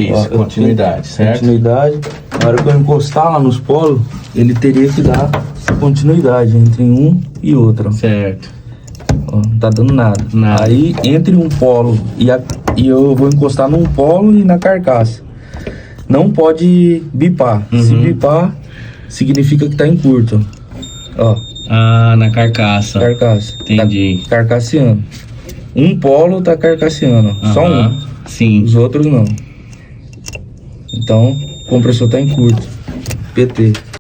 Isso, Ó, continuidade, certo? Continuidade. Na hora que eu encostar lá nos polos, ele teria que dar continuidade entre um e outro. Certo. Ó, não tá dando nada. Nada. Aí, entre um polo e eu vou encostar num polo e na carcaça. Não pode bipar. Se bipar, significa que tá em curto. Ó, Ah, na carcaça. carcaça. Entendi. Tá carcassiano. Um polo tá carcassiano. Só um. Sim. Os outros não. Então, o compressor tá em curto. PT.